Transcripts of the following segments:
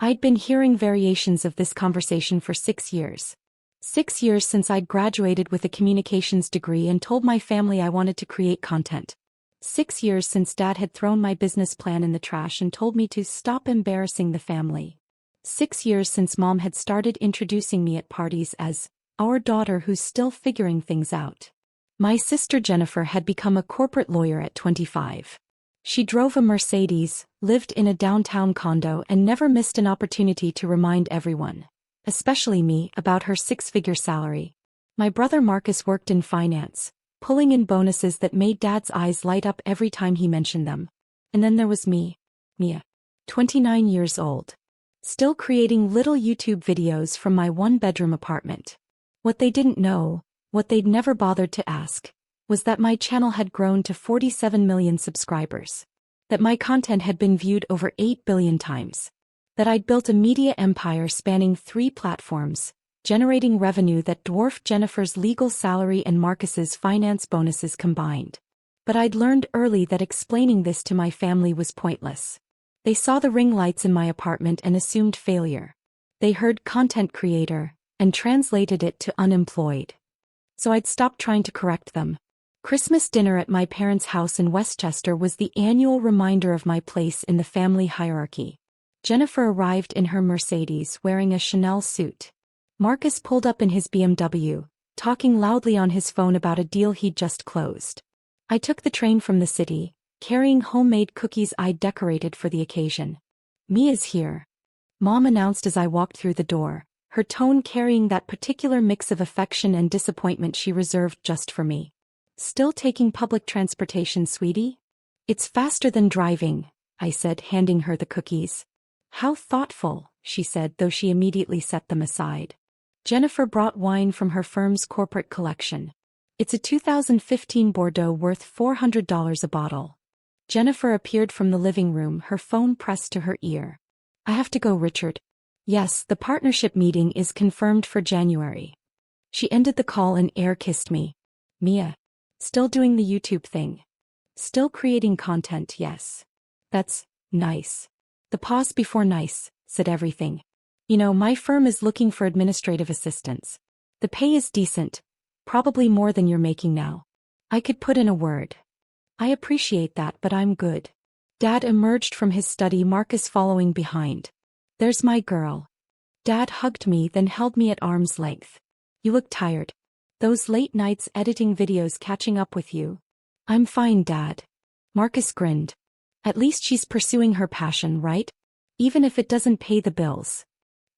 I'd been hearing variations of this conversation for 6 years. 6 years since I'd graduated with a communications degree and told my family I wanted to create content. 6 years since Dad had thrown my business plan in the trash and told me to stop embarrassing the family. 6 years since Mom had started introducing me at parties as our daughter who's still figuring things out. My sister Jennifer had become a corporate lawyer at 25. She drove a Mercedes, lived in a downtown condo, and never missed an opportunity to remind everyone, especially me, about her six-figure salary. My brother Marcus worked in finance, pulling in bonuses that made Dad's eyes light up every time he mentioned them. And then there was me, Mia, 29 years old, still creating little YouTube videos from my one-bedroom apartment. What they didn't know, what they'd never bothered to ask, was that my channel had grown to 47 million subscribers, that my content had been viewed over 8 billion times, that I'd built a media empire spanning 3 platforms, generating revenue that dwarfed Jennifer's legal salary and Marcus's finance bonuses combined. But I'd learned early that explaining this to my family was pointless. They saw the ring lights in my apartment and assumed failure. They heard content creator and translated it to unemployed. So I'd stopped trying to correct them. Christmas dinner at my parents' house in Westchester was the annual reminder of my place in the family hierarchy. Jennifer arrived in her Mercedes wearing a Chanel suit. Marcus pulled up in his BMW, talking loudly on his phone about a deal he'd just closed. I took the train from the city, carrying homemade cookies I'd decorated for the occasion. Mia's here, Mom announced as I walked through the door, her tone carrying that particular mix of affection and disappointment she reserved just for me. Still taking public transportation, sweetie? It's faster than driving, I said, handing her the cookies. How thoughtful, she said, though she immediately set them aside. Jennifer brought wine from her firm's corporate collection. It's a 2015 Bordeaux worth $400 a bottle. Jennifer appeared from the living room, her phone pressed to her ear. I have to go, Richard. Yes, the partnership meeting is confirmed for January. She ended the call and air-kissed me. Mia. Still doing the YouTube thing. Still creating content, yes. That's nice. The pause before nice said everything. You know, my firm is looking for administrative assistants. The pay is decent, probably more than you're making now. I could put in a word. I appreciate that, but I'm good. Dad emerged from his study, Marcus following behind. There's my girl. Dad hugged me, then held me at arm's length. You look tired. Those late nights editing videos catching up with you? I'm fine, Dad. Marcus grinned. At least she's pursuing her passion, right? Even if it doesn't pay the bills.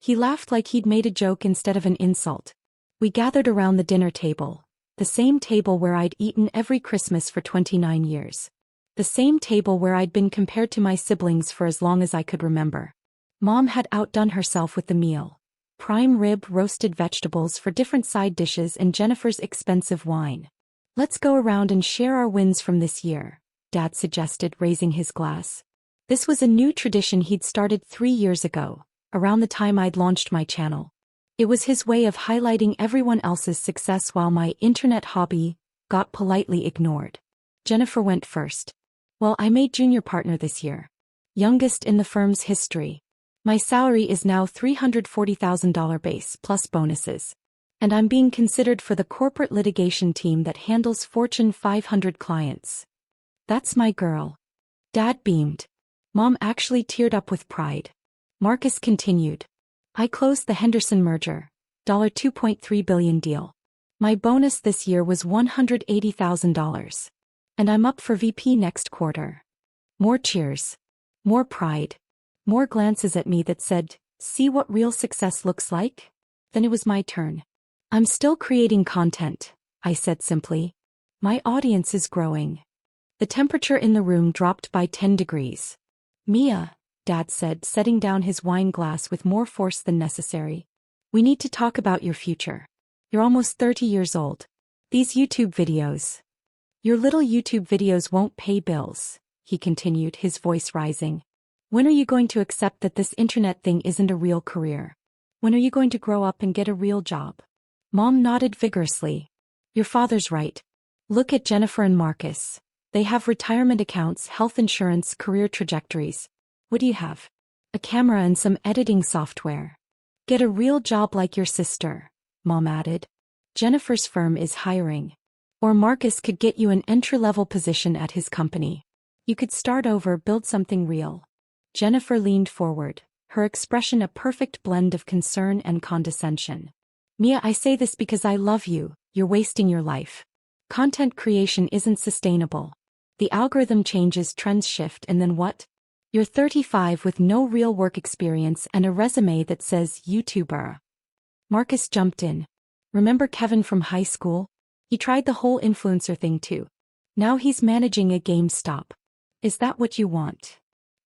He laughed like he'd made a joke instead of an insult. We gathered around the dinner table, the same table where I'd eaten every Christmas for 29 years. The same table where I'd been compared to my siblings for as long as I could remember. Mom had outdone herself with the meal. Prime rib, roasted vegetables for different side dishes, and Jennifer's expensive wine. Let's go around and share our wins from this year, Dad suggested, raising his glass. This was a new tradition he'd started 3 years ago, around the time I'd launched my channel. It was his way of highlighting everyone else's success while my internet hobby got politely ignored. Jennifer went first. Well, I made junior partner this year. Youngest in the firm's history. My salary is now $340,000 base plus bonuses. And I'm being considered for the corporate litigation team that handles Fortune 500 clients. That's my girl. Dad beamed. Mom actually teared up with pride. Marcus continued. I closed the Henderson merger, $2.3 billion deal. My bonus this year was $180,000. And I'm up for VP next quarter. More cheers. More pride. More glances at me that said, see what real success looks like? Then it was my turn. I'm still creating content, I said simply. My audience is growing. The temperature in the room dropped by 10 degrees. Mia, Dad said, setting down his wine glass with more force than necessary. We need to talk about your future. You're almost 30 years old. These YouTube videos. Your little YouTube videos won't pay bills, he continued, his voice rising. When are you going to accept that this internet thing isn't a real career? When are you going to grow up and get a real job? Mom nodded vigorously. Your father's right. Look at Jennifer and Marcus. They have retirement accounts, health insurance, career trajectories. What do you have? a camera and some editing software. Get a real job like your sister, Mom added. Jennifer's firm is hiring. Or Marcus could get you an entry-level position at his company. You could start over, build something real. Jennifer leaned forward, her expression a perfect blend of concern and condescension. Mia, I say this because I love you, you're wasting your life. Content creation isn't sustainable. The algorithm changes, trends shift, and then what? You're 35 with no real work experience and a resume that says YouTuber. Marcus jumped in. Remember Kevin from high school? He tried the whole influencer thing too. Now he's managing a GameStop. Is that what you want?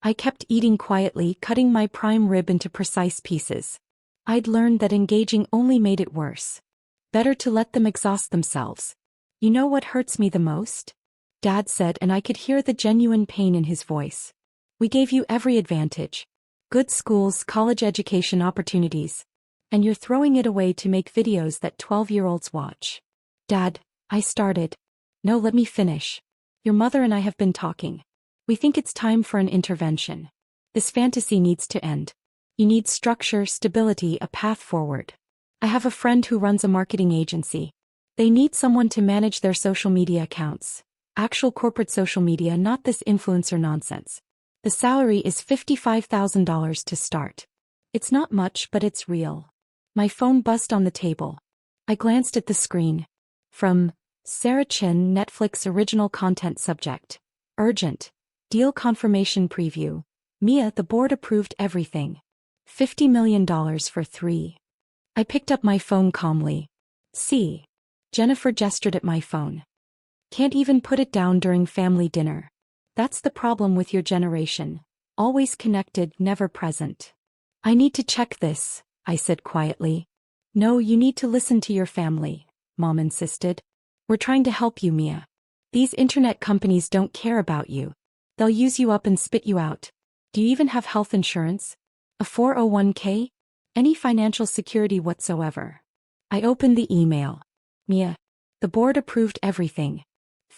I kept eating quietly, cutting my prime rib into precise pieces. I'd learned that engaging only made it worse. Better to let them exhaust themselves. You know what hurts me the most? Dad said, and I could hear the genuine pain in his voice. We gave you every advantage. Good schools, college education opportunities. And you're throwing it away to make videos that 12-year-olds watch. Dad, I started. No, let me finish. Your mother and I have been talking. We think it's time for an intervention. This fantasy needs to end. You need structure, stability, a path forward. I have a friend who runs a marketing agency. They need someone to manage their social media accounts. Actual corporate social media, not this influencer nonsense. The salary is $55,000 to start. It's not much, but it's real. My phone buzzed on the table. I glanced at the screen. From Sarah Chin, Netflix original content subject. Urgent. Deal confirmation preview. Mia, the board approved everything. $50 million for 3. I picked up my phone calmly. See. Jennifer gestured at my phone. Can't even put it down during family dinner. That's the problem with your generation. Always connected, never present. I need to check this, I said quietly. No, you need to listen to your family, Mom insisted. We're trying to help you, Mia. These internet companies don't care about you. They'll use you up and spit you out. Do you even have health insurance? A 401k? Any financial security whatsoever? I opened the email. Mia. The board approved everything.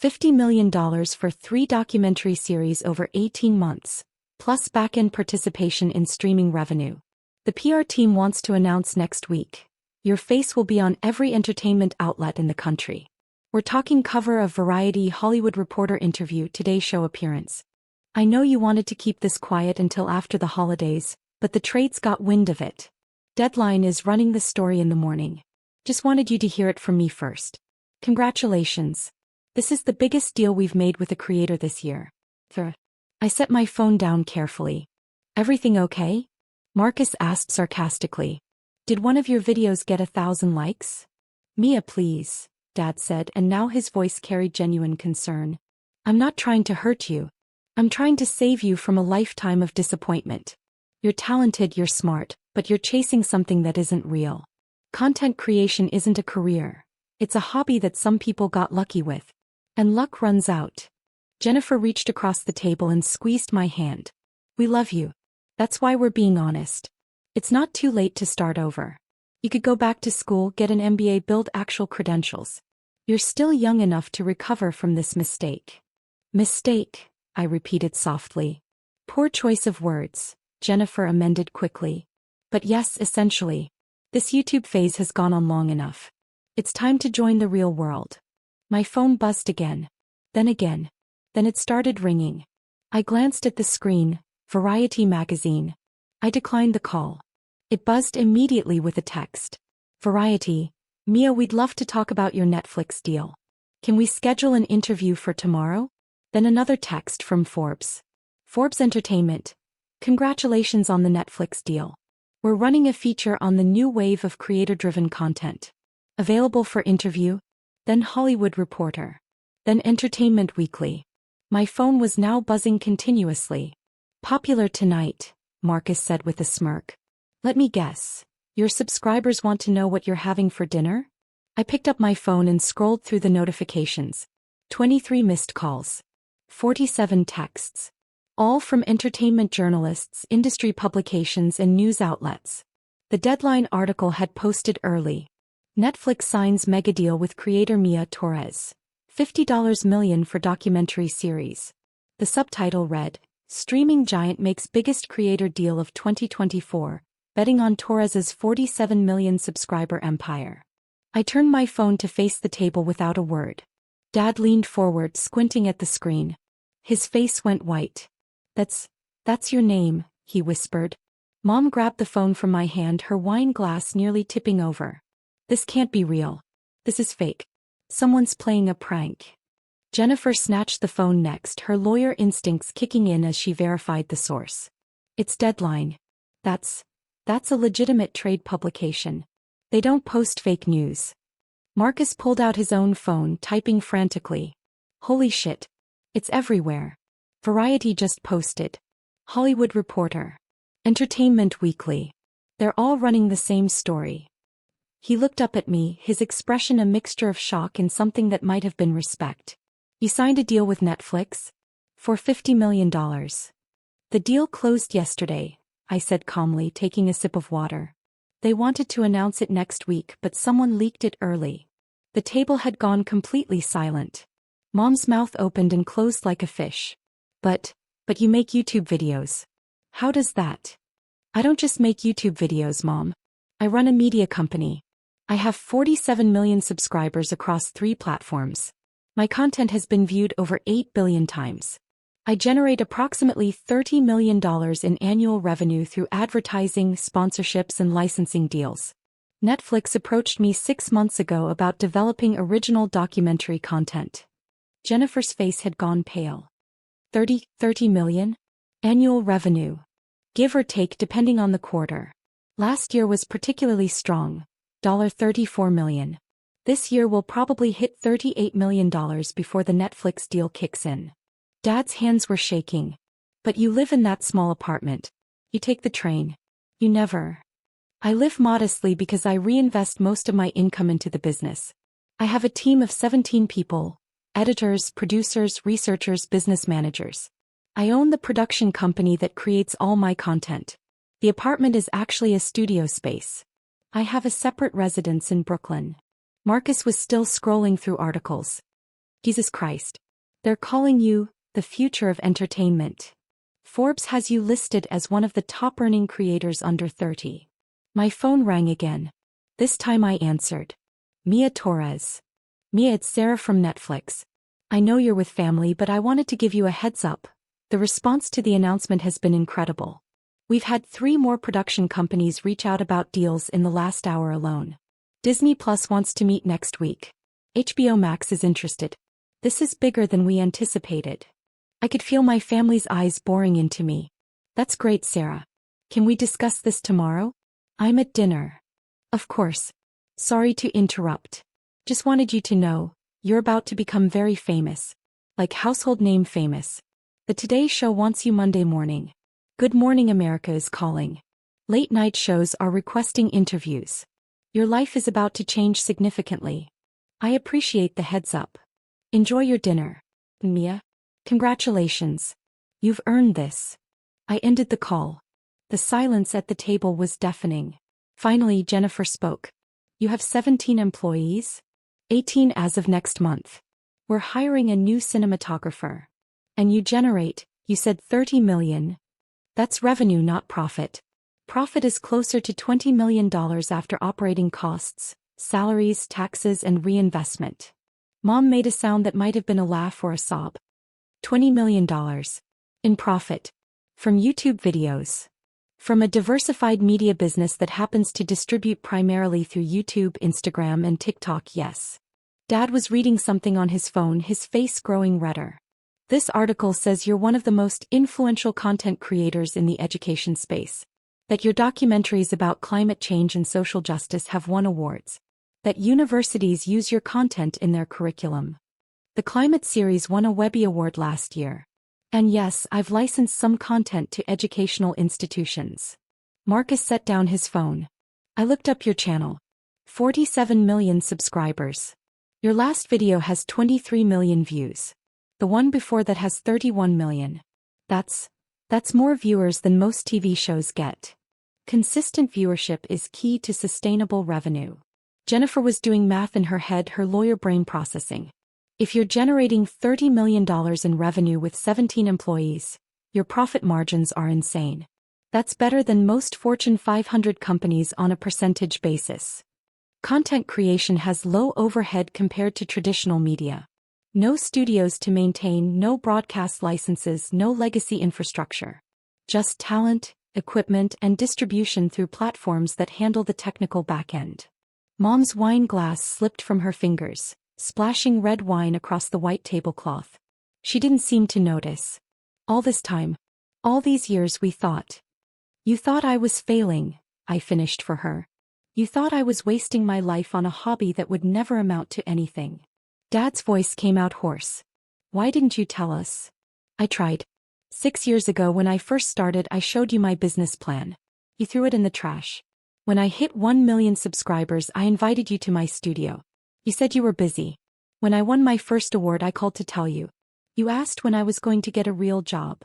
$50 million for 3 documentary series over 18 months, plus back-end participation in streaming revenue. The PR team wants to announce next week. Your face will be on every entertainment outlet in the country. We're talking cover of Variety, Hollywood Reporter interview, Today Show appearance. I know you wanted to keep this quiet until after the holidays, but the trades got wind of it. Deadline is running the story in the morning. Just wanted you to hear it from me first. Congratulations. This is the biggest deal we've made with a creator this year. I set my phone down carefully. Everything okay? Marcus asked sarcastically. Did one of your videos get 1,000 likes? Mia, please, Dad said, and now his voice carried genuine concern. I'm not trying to hurt you. I'm trying to save you from a lifetime of disappointment. You're talented, you're smart, but you're chasing something that isn't real. Content creation isn't a career. It's a hobby that some people got lucky with. And luck runs out. Jennifer reached across the table and squeezed my hand. We love you. That's why we're being honest. It's not too late to start over. You could go back to school, get an MBA, build actual credentials. You're still young enough to recover from this mistake. Mistake, I repeated softly. Poor choice of words, Jennifer amended quickly. But yes, essentially. This YouTube phase has gone on long enough. It's time to join the real world. My phone buzzed again. Then again. Then it started ringing. I glanced at the screen, Variety magazine. I declined the call. It buzzed immediately with a text. Variety, Mia, we'd love to talk about your Netflix deal. Can we schedule an interview for tomorrow? Then another text from Forbes. Forbes Entertainment. Congratulations on the Netflix deal. We're running a feature on the new wave of creator-driven content. Available for interview. Then Hollywood Reporter. Then Entertainment Weekly. My phone was now buzzing continuously. Popular tonight, Marcus said with a smirk. Let me guess. Your subscribers want to know what you're having for dinner? I picked up my phone and scrolled through the notifications. 23 missed calls. 47 texts. All from entertainment journalists, industry publications, and news outlets. The Deadline article had posted early. Netflix signs mega deal with creator Mia Torres. $50 million for documentary series. The subtitle read, Streaming giant makes biggest creator deal of 2024, betting on Torres's 47 million subscriber empire. I turned my phone to face the table without a word. Dad leaned forward, squinting at the screen. His face went white. That's your name, he whispered. Mom grabbed the phone from my hand, her wine glass nearly tipping over. This can't be real. This is fake. Someone's playing a prank. Jennifer snatched the phone next, her lawyer instincts kicking in as she verified the source. It's Deadline. That's a legitimate trade publication. They don't post fake news. Marcus pulled out his own phone, typing frantically. Holy shit. It's everywhere. Variety just posted. Hollywood Reporter. Entertainment Weekly. They're all running the same story. He looked up at me, his expression a mixture of shock and something that might have been respect. You signed a deal with Netflix? For $50 million. The deal closed yesterday, I said calmly, taking a sip of water. They wanted to announce it next week, but someone leaked it early. The table had gone completely silent. Mom's mouth opened and closed like a fish. But you make YouTube videos. How does that? I don't just make YouTube videos, Mom. I run a media company. I have 47 million subscribers across 3 platforms. My content has been viewed over 8 billion times. I generate approximately $30 million in annual revenue through advertising, sponsorships, and licensing deals. Netflix approached me 6 months ago about developing original documentary content. Jennifer's face had gone pale. 30 million? Annual revenue. Give or take depending on the quarter. Last year was particularly strong. $34 million. This year will probably hit $38 million before the Netflix deal kicks in. Dad's hands were shaking. But you live in that small apartment. You take the train. You never. I live modestly because I reinvest most of my income into the business. I have a team of 17 people, editors, producers, researchers, business managers. I own the production company that creates all my content. The apartment is actually a studio space. I have a separate residence in Brooklyn. Marcus was still scrolling through articles. Jesus Christ. They're calling you the future of entertainment. Forbes has you listed as one of the top-earning creators under 30. My phone rang again. This time I answered. Mia Torres. Mia, it's Sarah from Netflix. I know you're with family, but I wanted to give you a heads up. The response to the announcement has been incredible. We've had 3 more production companies reach out about deals in the last hour alone. Disney Plus wants to meet next week. HBO Max is interested. This is bigger than we anticipated. I could feel my family's eyes boring into me. That's great, Sarah. Can we discuss this tomorrow? I'm at dinner. Of course. Sorry to interrupt. Just wanted you to know, you're about to become very famous. Like household name famous. The Today Show wants you Monday morning. Good Morning America is calling. Late night shows are requesting interviews. Your life is about to change significantly. I appreciate the heads up. Enjoy your dinner. Mia. Congratulations. You've earned this. I ended the call. The silence at the table was deafening. Finally, Jennifer spoke. You have 17 employees? 18 as of next month. We're hiring a new cinematographer. And you generate, you said 30 million. That's revenue, not profit. Profit is closer to $20 million after operating costs, salaries, taxes, and reinvestment. Mom made a sound that might have been a laugh or a sob. $20 million. In profit. From YouTube videos. From a diversified media business that happens to distribute primarily through YouTube, Instagram, and TikTok, yes. Dad was reading something on his phone, his face growing redder. This article says you're one of the most influential content creators in the education space. That your documentaries about climate change and social justice have won awards. That universities use your content in their curriculum. The Climate Series won a Webby Award last year. And yes, I've licensed some content to educational institutions. Marcus set down his phone. I looked up your channel. 47 million subscribers. Your last video has 23 million views. The one before that has 31 million. That's more viewers than most TV shows get. Consistent viewership is key to sustainable revenue. Jennifer was doing math in her head, her lawyer brain processing. If you're generating $30 million in revenue with 17 employees, Your profit margins are insane. That's better than most Fortune 500 companies on a percentage basis. Content creation has low overhead compared to traditional media. No studios to maintain, no broadcast licenses, no legacy infrastructure. Just talent, equipment, and distribution through platforms that handle the technical back-end. Mom's wine glass slipped from her fingers, splashing red wine across the white tablecloth. She didn't seem to notice. All this time, all these years we thought. You thought I was failing, I finished for her. You thought I was wasting my life on a hobby that would never amount to anything. Dad's voice came out hoarse. Why didn't you tell us? I tried. 6 years ago when I first started I showed you my business plan. You threw it in the trash. When I hit 1 million subscribers I invited you to my studio. You said you were busy. When I won my first award I called to tell you. You asked when I was going to get a real job.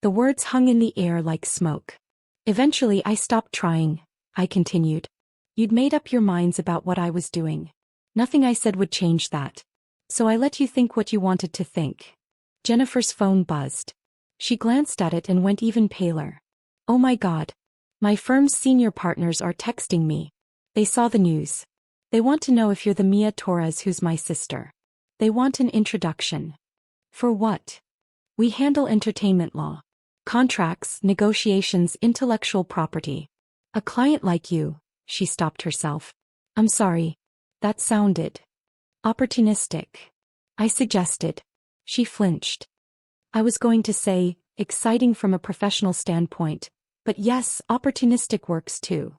The words hung in the air like smoke. Eventually I stopped trying, I continued. You'd made up your minds about what I was doing. Nothing I said would change that. So I let you think what you wanted to think. Jennifer's phone buzzed. She glanced at it and went even paler. Oh my God. My firm's senior partners are texting me. They saw the news. They want to know if you're the Mia Torres who's my sister. They want an introduction. For what? We handle entertainment law. Contracts, negotiations, intellectual property. A client like you, she stopped herself. I'm sorry. That sounded opportunistic. I suggested. She flinched. I was going to say, exciting from a professional standpoint, but yes, opportunistic works too.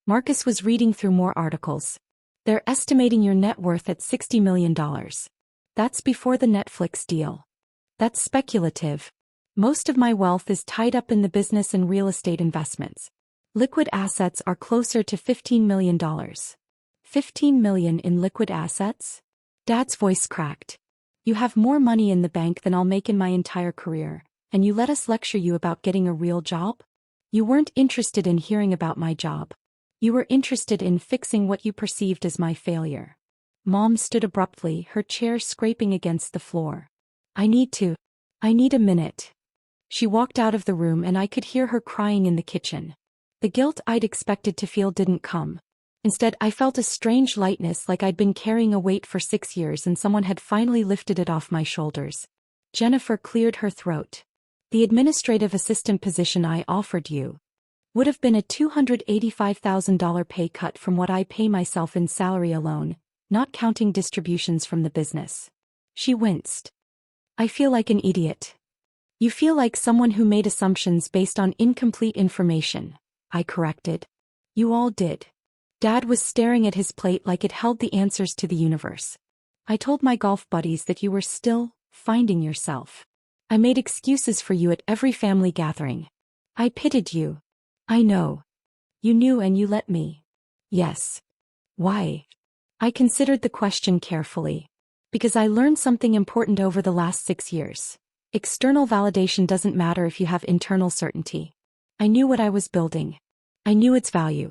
Marcus was reading through more articles. They're estimating your net worth at $60 million. That's before the Netflix deal. That's speculative. Most of my wealth is tied up in the business and real estate investments. Liquid assets are closer to $15 million. $15 million in liquid assets? Dad's voice cracked. You have more money in the bank than I'll make in my entire career, and you let us lecture you about getting a real job? You weren't interested in hearing about my job. You were interested in fixing what you perceived as my failure. Mom stood abruptly, her chair scraping against the floor. I need a minute. She walked out of the room and I could hear her crying in the kitchen. The guilt I'd expected to feel didn't come. Instead, I felt a strange lightness, like I'd been carrying a weight for 6 years and someone had finally lifted it off my shoulders. Jennifer cleared her throat. The administrative assistant position I offered you would have been a $285,000 pay cut from what I pay myself in salary alone, not counting distributions from the business. She winced. I feel like an idiot. You feel like someone who made assumptions based on incomplete information, I corrected. You all did. Dad was staring at his plate like it held the answers to the universe. I told my golf buddies that you were still finding yourself. I made excuses for you at every family gathering. I pitied you. I know. You knew and you let me. Yes. Why? I considered the question carefully. Because I learned something important over the last 6 years. External validation doesn't matter if you have internal certainty. I knew what I was building. I knew its value.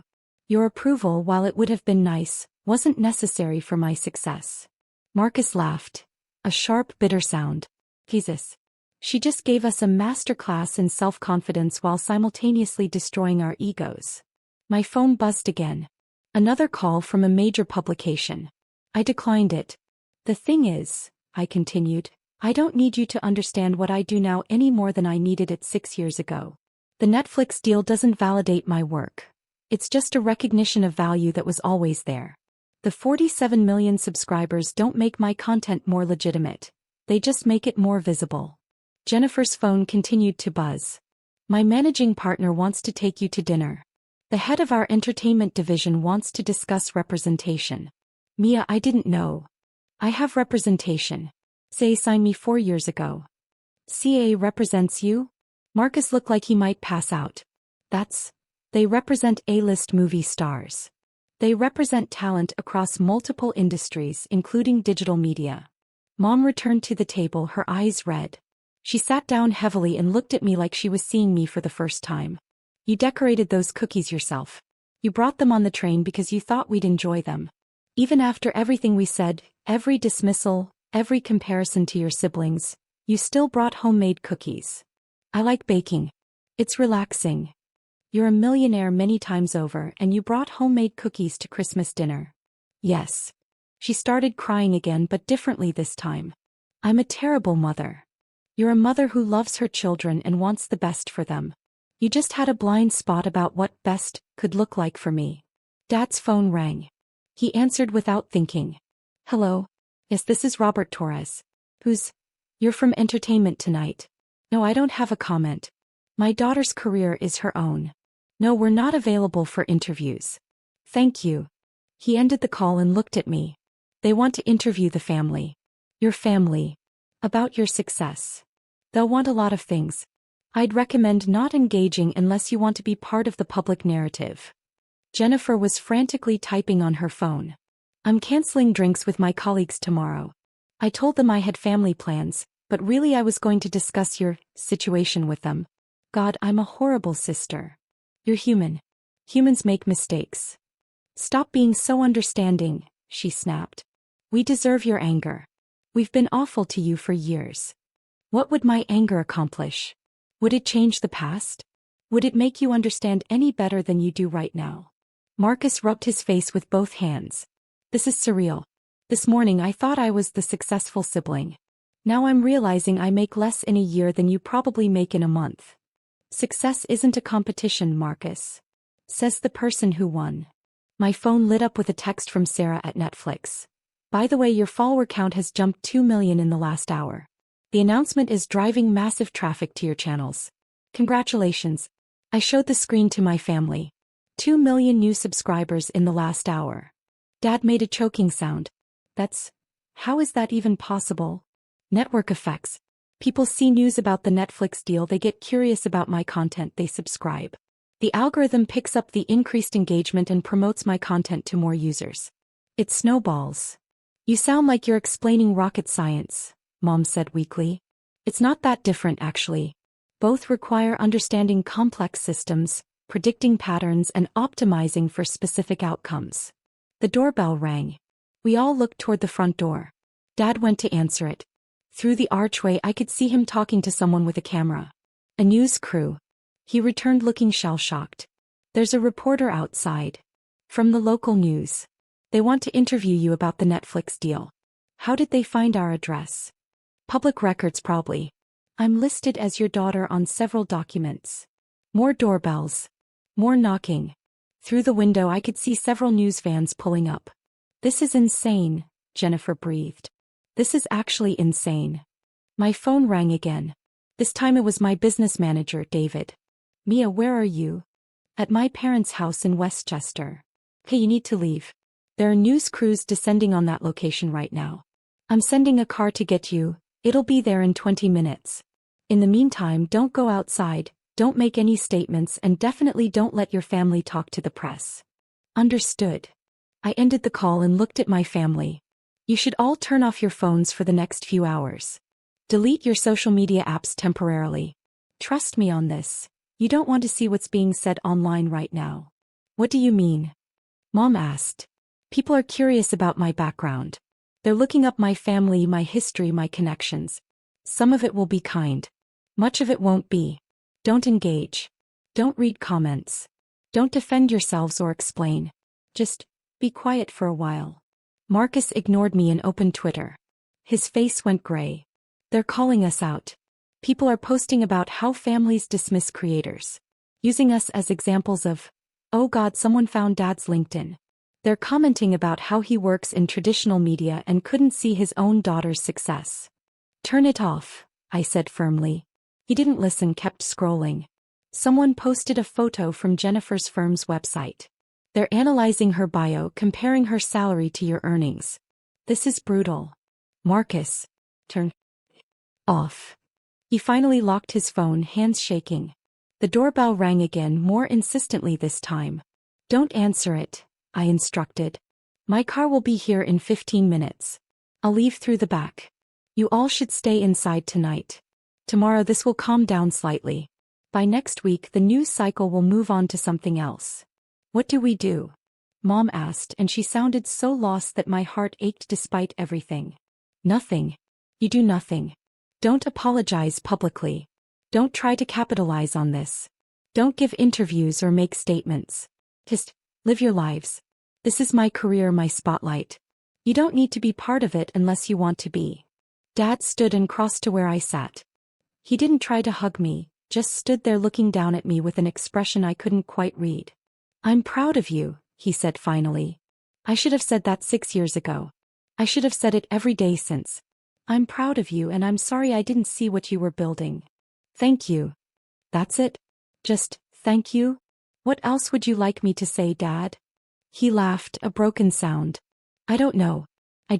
Your approval, while it would have been nice, wasn't necessary for my success. Marcus laughed. A sharp, bitter sound. Jesus. She just gave us a masterclass in self-confidence while simultaneously destroying our egos. My phone buzzed again. Another call from a major publication. I declined it. The thing is, I continued, I don't need you to understand what I do now any more than I needed it 6 years ago. The Netflix deal doesn't validate my work. It's just a recognition of value that was always there. The 47 million subscribers don't make my content more legitimate. They just make it more visible. Jennifer's phone continued to buzz. My managing partner wants to take you to dinner. The head of our entertainment division wants to discuss representation. Mia, I didn't know. I have representation. CA signed me 4 years ago. CA represents you? Marcus looked like he might pass out. They represent A-list movie stars. They represent talent across multiple industries, including digital media. Mom returned to the table, her eyes red. She sat down heavily and looked at me like she was seeing me for the first time. You decorated those cookies yourself. You brought them on the train because you thought we'd enjoy them. Even after everything we said, every dismissal, every comparison to your siblings, you still brought homemade cookies. I like baking. It's relaxing. You're a millionaire many times over and you brought homemade cookies to Christmas dinner. Yes. She started crying again, but differently this time. I'm a terrible mother. You're a mother who loves her children and wants the best for them. You just had a blind spot about what best could look like for me. Dad's phone rang. He answered without thinking. Hello? Yes, this is Robert Torres. You're from Entertainment Tonight. No, I don't have a comment. My daughter's career is her own. No, we're not available for interviews. Thank you. He ended the call and looked at me. They want to interview the family. Your family. About your success. They'll want a lot of things. I'd recommend not engaging unless you want to be part of the public narrative. Jennifer was frantically typing on her phone. I'm canceling drinks with my colleagues tomorrow. I told them I had family plans, but really I was going to discuss your situation with them. God, I'm a horrible sister. You're human. Humans make mistakes. Stop being so understanding, she snapped. We deserve your anger. We've been awful to you for years. What would my anger accomplish? Would it change the past? Would it make you understand any better than you do right now? Marcus rubbed his face with both hands. This is surreal. This morning I thought I was the successful sibling. Now I'm realizing I make less in a year than you probably make in a month. Success isn't a competition, Marcus. Says the person who won. My phone lit up with a text from Sarah at Netflix. By the way, your follower count has jumped 2 million in the last hour. The announcement is driving massive traffic to your channels. Congratulations. I showed the screen to my family. 2 million new subscribers in the last hour. Dad made a choking sound. How is that even possible? Network effects. People see news about the Netflix deal, they get curious about my content, they subscribe. The algorithm picks up the increased engagement and promotes my content to more users. It snowballs. You sound like you're explaining rocket science, Mom said weakly. It's not that different actually. Both require understanding complex systems, predicting patterns and optimizing for specific outcomes. The doorbell rang. We all looked toward the front door. Dad went to answer it. Through the archway I could see him talking to someone with a camera. A news crew. He returned looking shell-shocked. There's a reporter outside. From the local news. They want to interview you about the Netflix deal. How did they find our address? Public records probably. I'm listed as your daughter on several documents. More doorbells. More knocking. Through the window I could see several news vans pulling up. This is insane, Jennifer breathed. This is actually insane. My phone rang again. This time it was my business manager, David. Mia, where are you? At my parents' house in Westchester. Hey, you need to leave. There are news crews descending on that location right now. I'm sending a car to get you. It'll be there in 20 minutes. In the meantime, don't go outside, don't make any statements, and definitely don't let your family talk to the press. Understood. I ended the call and looked at my family. You should all turn off your phones for the next few hours. Delete your social media apps temporarily. Trust me on this. You don't want to see what's being said online right now. What do you mean? Mom asked. People are curious about my background. They're looking up my family, my history, my connections. Some of it will be kind. Much of it won't be. Don't engage. Don't read comments. Don't defend yourselves or explain. Just be quiet for a while. Marcus ignored me and opened Twitter. His face went gray. They're calling us out. People are posting about how families dismiss creators. Using us as examples of, oh God, someone found Dad's LinkedIn. They're commenting about how he works in traditional media and couldn't see his own daughter's success. Turn it off, I said firmly. He didn't listen, kept scrolling. Someone posted a photo from Jennifer's firm's website. They're analyzing her bio, comparing her salary to your earnings. This is brutal. Marcus, turn off. He finally locked his phone, hands shaking. The doorbell rang again, more insistently this time. Don't answer it, I instructed. My car will be here in 15 minutes. I'll leave through the back. You all should stay inside tonight. Tomorrow this will calm down slightly. By next week the news cycle will move on to something else. What do we do? Mom asked, and she sounded so lost that my heart ached despite everything. Nothing. You do nothing. Don't apologize publicly. Don't try to capitalize on this. Don't give interviews or make statements. Just live your lives. This is my career, my spotlight. You don't need to be part of it unless you want to be. Dad stood and crossed to where I sat. He didn't try to hug me, just stood there looking down at me with an expression I couldn't quite read. I'm proud of you, he said finally. I should have said that 6 years ago. I should have said it every day since. I'm proud of you and I'm sorry I didn't see what you were building. Thank you. That's it? Just, thank you? What else would you like me to say, Dad? He laughed, a broken sound. I don't know. I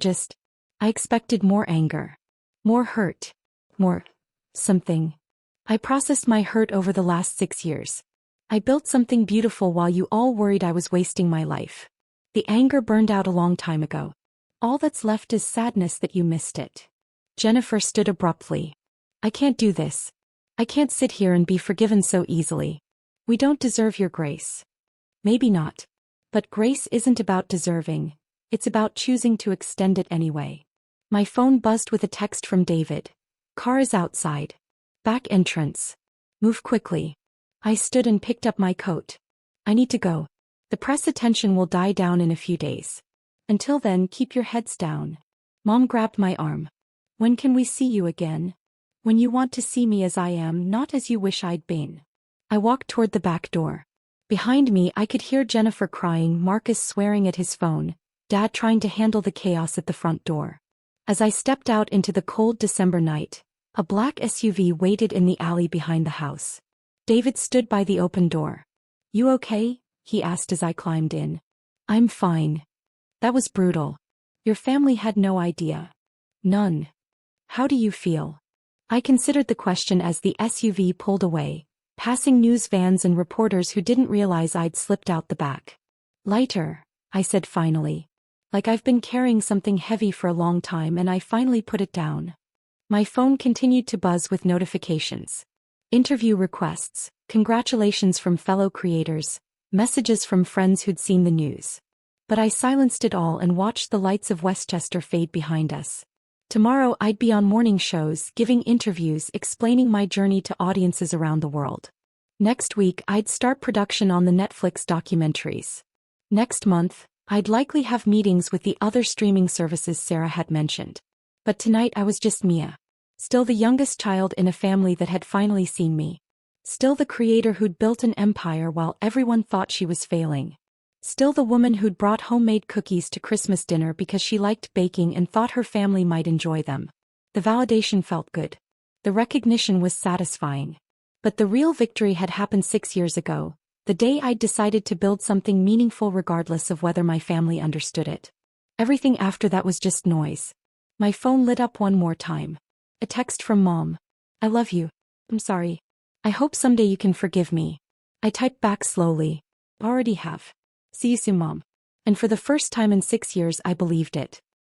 expected more anger. More hurt. More something. I processed my hurt over the last 6 years. I built something beautiful while you all worried I was wasting my life. The anger burned out a long time ago. All that's left is sadness that you missed it. Jennifer stood abruptly. I can't do this. I can't sit here and be forgiven so easily. We don't deserve your grace. Maybe not. But grace isn't about deserving. It's about choosing to extend it anyway. My phone buzzed with a text from David. Car is outside. Back entrance. Move quickly. I stood and picked up my coat. I need to go. The press attention will die down in a few days. Until then, keep your heads down. Mom grabbed my arm. When can we see you again? When you want to see me as I am, not as you wish I'd been. I walked toward the back door. Behind me, I could hear Jennifer crying, Marcus swearing at his phone, Dad trying to handle the chaos at the front door. As I stepped out into the cold December night, a black SUV waited in the alley behind the house. David stood by the open door. You okay? He asked as I climbed in. I'm fine. That was brutal. Your family had no idea. None. How do you feel? I considered the question as the SUV pulled away, passing news vans and reporters who didn't realize I'd slipped out the back. Lighter, I said finally. Like I've been carrying something heavy for a long time and I finally put it down. My phone continued to buzz with notifications. Interview requests, congratulations from fellow creators, messages from friends who'd seen the news. But I silenced it all and watched the lights of Westchester fade behind us. Tomorrow I'd be on morning shows, giving interviews, explaining my journey to audiences around the world. Next week I'd start production on the Netflix documentaries. Next month, I'd likely have meetings with the other streaming services Sarah had mentioned. But tonight I was just Mia. Still the youngest child in a family that had finally seen me. Still the creator who'd built an empire while everyone thought she was failing. Still the woman who'd brought homemade cookies to Christmas dinner because she liked baking and thought her family might enjoy them. The validation felt good. The recognition was satisfying. But the real victory had happened 6 years ago, the day I'd decided to build something meaningful regardless of whether my family understood it. Everything after that was just noise. My phone lit up one more time. A text from Mom. I love you. I'm sorry. I hope someday you can forgive me. I typed back slowly. Already have. See you soon, Mom. And for the first time in 6 years I believed it.